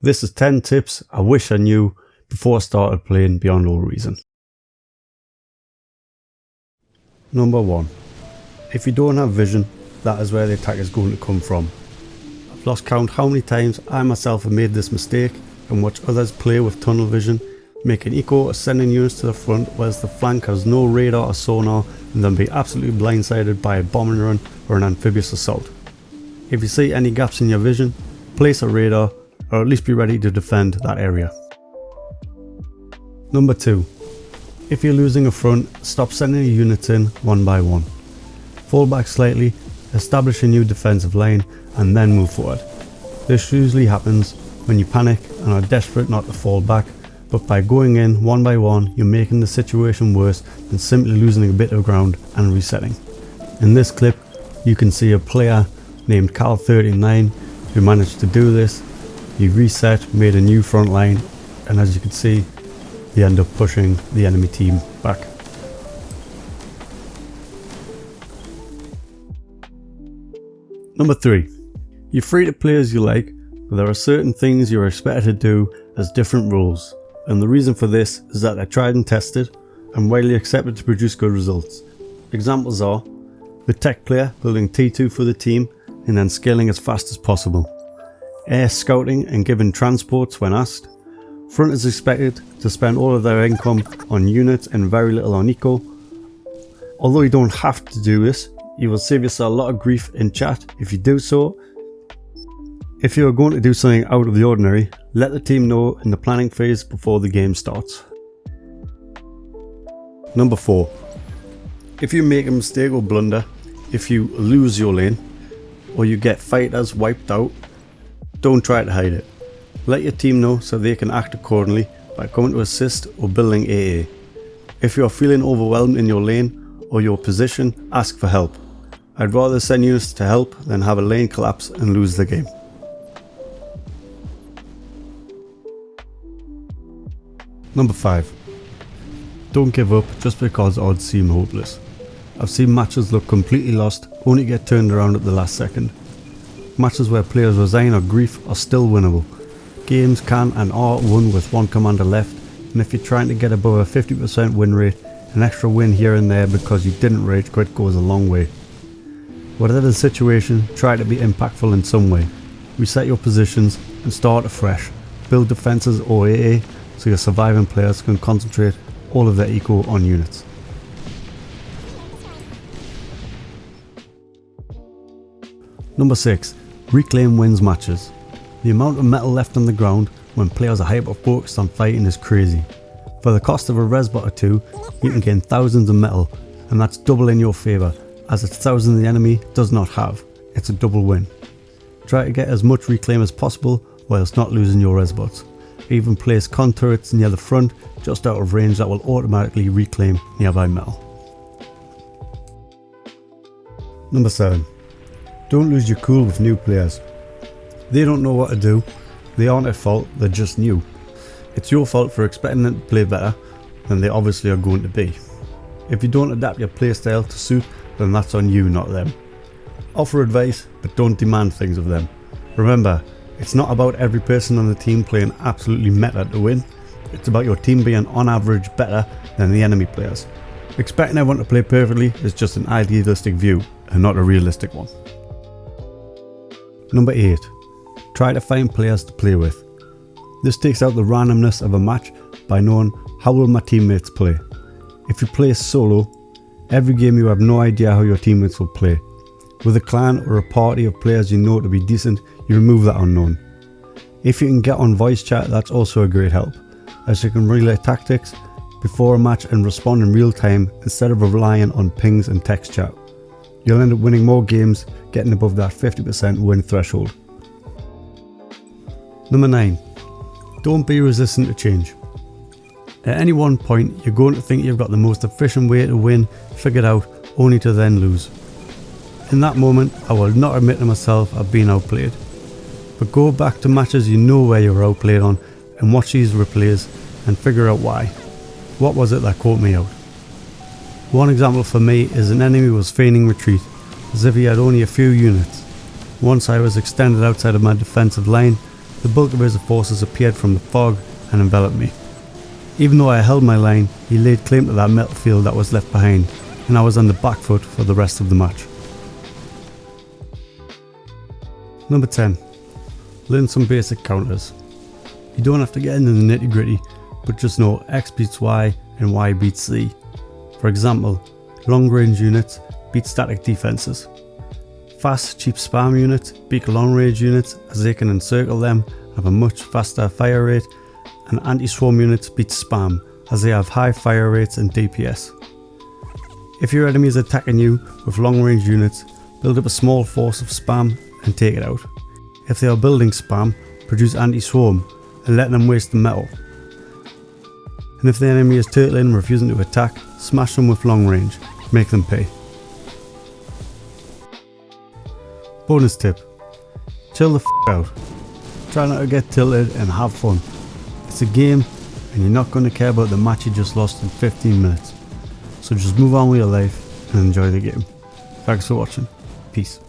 This is 10 tips I wish I knew before I started playing Beyond All Reason. Number 1. If you don't have vision, that is where the attack is going to come from. I've lost count how many times I myself have made this mistake and watched others play with tunnel vision, making eco sending units to the front whilst the flank has no radar or sonar, and then be absolutely blindsided by a bombing run or an amphibious assault. If you see any gaps in your vision, place a radar or at least be ready to defend that area. Number 2. If you're losing a front, stop sending your units in one by one. Fall back slightly, establish a new defensive line and then move forward. This usually happens when you panic and are desperate not to fall back, but by going in one by one you're making the situation worse than simply losing a bit of ground and resetting. In this clip you can see a player named Cal39 who managed to do this. He reset, made a new front line, and as you can see, they end up pushing the enemy team back. Number 3. You're free to play as you like, but there are certain things you're expected to do as different rules, and the reason for this is that they're tried and tested and widely accepted to produce good results. Examples are the tech player building T2 for the team and then scaling as fast as possible, air scouting and giving transports when asked, front is expected to spend all of their income on units and very little on eco. Although you don't have to do this, you will save yourself a lot of grief in chat if you do so. If you are going to do something out of the ordinary, let the team know in the planning phase before the game starts. Number 4. If you make a mistake or blunder, if you lose your lane, or you get fighters wiped out, don't try to hide it. Let your team know so they can act accordingly by coming to assist or building AA. If you are feeling overwhelmed in your lane or your position, ask for help. I'd rather send units to help than have a lane collapse and lose the game. Number 5. Don't give up just because odds seem hopeless. I've seen matches look completely lost only to get turned around at the last second. Matches where players resign or grief are still winnable. Games can and are won with one commander left, and if you're trying to get above a 50% win rate, an extra win here and there because you didn't rage quit goes a long way. Whatever the situation, try to be impactful in some way. Reset your positions and start afresh. Build defences or AA so your surviving players can concentrate all of their eco on units. Number 6. Reclaim wins matches. The amount of metal left on the ground when players are hyper focused on fighting is crazy. For the cost of a resbot or two, you can gain thousands of metal, and that's double in your favour, as it's thousands the enemy does not have. It's a double win. Try to get as much reclaim as possible whilst not losing your resbots. Even place con turrets near the front just out of range that will automatically reclaim nearby metal. Number 7. Don't lose your cool with new players. They don't know what to do, they aren't at fault, they're just new. It's your fault for expecting them to play better than they obviously are going to be. If you don't adapt your playstyle to suit, then that's on you, not them. Offer advice, but don't demand things of them. Remember, it's not about every person on the team playing absolutely meta to win, it's about your team being on average better than the enemy players. Expecting everyone to play perfectly is just an idealistic view and not a realistic one. Number 8. Try to find players to play with. This takes out the randomness of a match by knowing how will my teammates play. If you play solo, every game you have no idea how your teammates will play. With a clan or a party of players you know to be decent, you remove that unknown. If you can get on voice chat, that's also a great help, as you can relay tactics before a match and respond in real time instead of relying on pings and text chat. You'll end up winning more games, getting above that 50% win threshold. Number 9. Don't be resistant to change. At any one point, you're going to think you've got the most efficient way to win figured out, only to then lose. In that moment, I will not admit to myself I've been outplayed. But go back to matches you know where you were outplayed on and watch these replays and figure out why. What was it that caught me out? One example for me is an enemy was feigning retreat, as if he had only a few units. Once I was extended outside of my defensive line, the bulk of his forces appeared from the fog and enveloped me. Even though I held my line, he laid claim to that metal field that was left behind, and I was on the back foot for the rest of the match. Number 10. Learn some basic counters. You don't have to get into the nitty gritty, but just know X beats Y and Y beats Z. For example, long range units beat static defenses. Fast, cheap spam units beat long range units as they can encircle them and have a much faster fire rate, and anti-swarm units beat spam as they have high fire rates and DPS. If your enemy is attacking you with long range units, build up a small force of spam and take it out. If they are building spam, produce anti-swarm and let them waste the metal. And if the enemy is turtling and refusing to attack, smash them with long range, make them pay. Bonus tip: chill the f out. Try not to get tilted and have fun. It's a game and you're not going to care about the match you just lost in 15 minutes. So just move on with your life and enjoy the game. Thanks for watching. Peace.